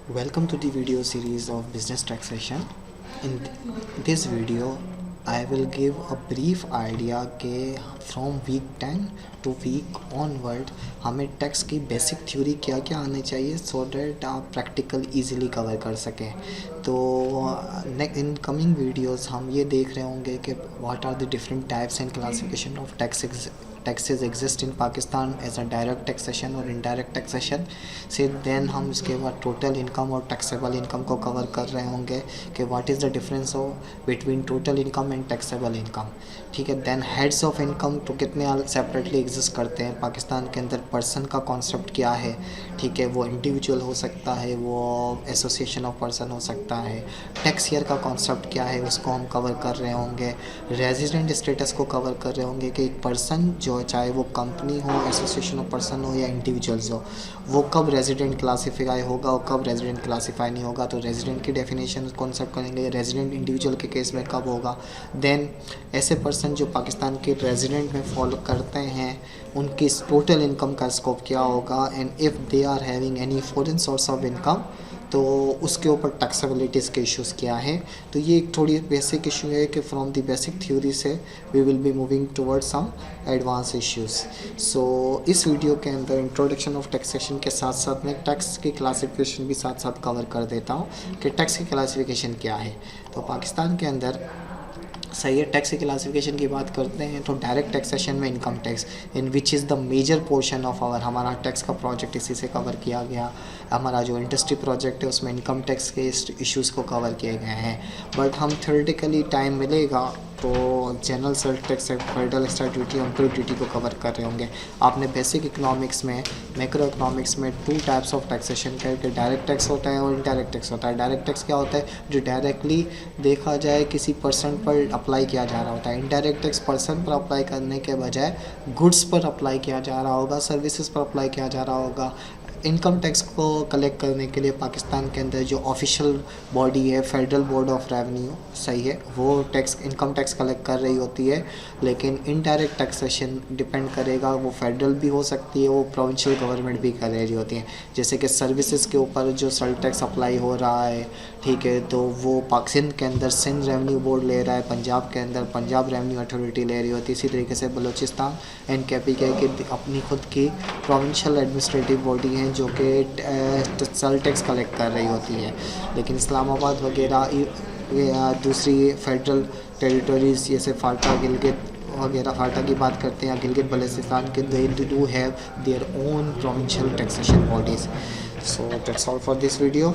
Welcome to the video series of business taxation. In this video, I will give a brief idea कि from week 10 to week onward हमें tax की basic theory क्या क्या आनी चाहिए so that आप practical easily cover कर सकें। तो इन कमिंग वीडियोस हम ये देख रहे होंगे कि what are the different types and classification of taxes exist in Pakistan as a direct taxation और indirect taxation से देन हम इसके बाद टोटल इनकम और टैक्सेबल इनकम को कवर कर रहे होंगे कि what is the difference of between total income and taxable income. ठीक है, देन हेड्स ऑफ इनकम तो कितने सेपरेटली एग्जिस्ट करते हैं पाकिस्तान के अंदर, पर्सन का कॉन्सेप्ट क्या है। ठीक है, वो इंडिविजुअल हो सकता है, वो एसोसिएशन ऑफ पर्सन हो सकता है। टैक्स ईयर का कॉन्सेप्ट क्या है उसको हम कवर कर रहे होंगे। रेजिडेंट स्टेटस को कवर कर रहे होंगे कि एक पर्सन जो चाहे वो कंपनी हो, एसोसिएशन ऑफ पर्सन हो या इंडिविजुअल्स हो, वो कब रेजिडेंट क्लासीफाई होगा और कब रेजिडेंट क्लासीफाई नहीं होगा। तो रेजिडेंट की डेफिनेशन कॉन्सेप्ट करेंगे, रेजिडेंट इंडिविजुअल के केस में कब होगा। देन ऐसे पर्सन जो पाकिस्तान के रेजिडेंट में फॉलो करते हैं उनकी टोटल इनकम का स्कोप क्या होगा, and if they are having any foreign source of income तो उसके ऊपर टैक्सेबिलिटीज़ के इश्यूज़ क्या हैं। तो ये एक थोड़ी बेसिक इशू है कि फ्रॉम द बेसिक थ्योरी से we will be moving towards some advance issues. So इस वीडियो के अंदर इंट्रोडक्शन ऑफ टैक्सेशन के साथ साथ मैं टैक्स की क्लासिफिकेशन भी साथ साथ कवर कर देता हूँ कि टैक्स की क्लासिफिकेशन क्या है। तो पाकिस्तान के अंदर सही है, टैक्स की क्लासिफिकेशन की बात करते हैं तो डायरेक्ट टैक्सेशन में income tax in which is the major portion of our, हमारा टैक्स का प्रोजेक्ट इसी से कवर किया गया। हमारा जो इंडस्ट्री प्रोजेक्ट है उसमें इनकम टैक्स के इश्यूज़ को कवर किए गए हैं। बट हम थ्योरेटिकली टाइम मिलेगा तो general sale tax, federal excise duty, import duty को कवर कर रहे होंगे। आपने बेसिक इकोनॉमिक्स में, मैक्रो इकोनॉमिक्स में टू टाइप्स ऑफ टैक्सेशन करके डायरेक्ट टैक्स होता है और इनडायरेक्ट टैक्स होता है। डायरेक्ट टैक्स क्या होता है, जो डायरेक्टली देखा जाए किसी पर्सन पर अप्लाई किया जा रहा होता है। इनडायरेक्ट टैक्स पर्सन पर अप्लाई करने के बजाय गुड्स पर अप्लाई किया जा रहा होगा, सर्विसेज पर अप्लाई किया जा रहा होगा। इनकम टैक्स को कलेक्ट करने के लिए पाकिस्तान के अंदर जो ऑफिशियल बॉडी है फेडरल बोर्ड ऑफ रेवेन्यू, सही है, वो टैक्स इनकम टैक्स कलेक्ट कर रही होती है। लेकिन इनडायरेक्ट टैक्सेशन डिपेंड करेगा, वो फेडरल भी हो सकती है, वो प्रोविंशियल गवर्नमेंट भी कर रही होती है। जैसे कि सर्विसेज के ऊपर जो सेल टैक्स अप्लाई हो रहा है, ठीक है, तो वो सिंध के अंदर सिंध रेवेन्यू बोर्ड ले रहा है, पंजाब के अंदर पंजाब रेवेन्यू अथॉरिटी ले रही होती है। इसी तरीके से बलूचिस्तान एंड के अपनी खुद की प्रोविंशियल एडमिनिस्ट्रेटिव बॉडी हैं जो कि सेल टैक्स कलेक्ट कर रही होती है। लेकिन इस्लामाबाद वगैरह दूसरी फेडरल टेरिटरीज़ जैसे फाटा, गिलगित वगैरह, फाटा की बात करते हैं, गिलगित बल्तिस्तान के, they do have their own provincial taxation bodies. So that's all for this video.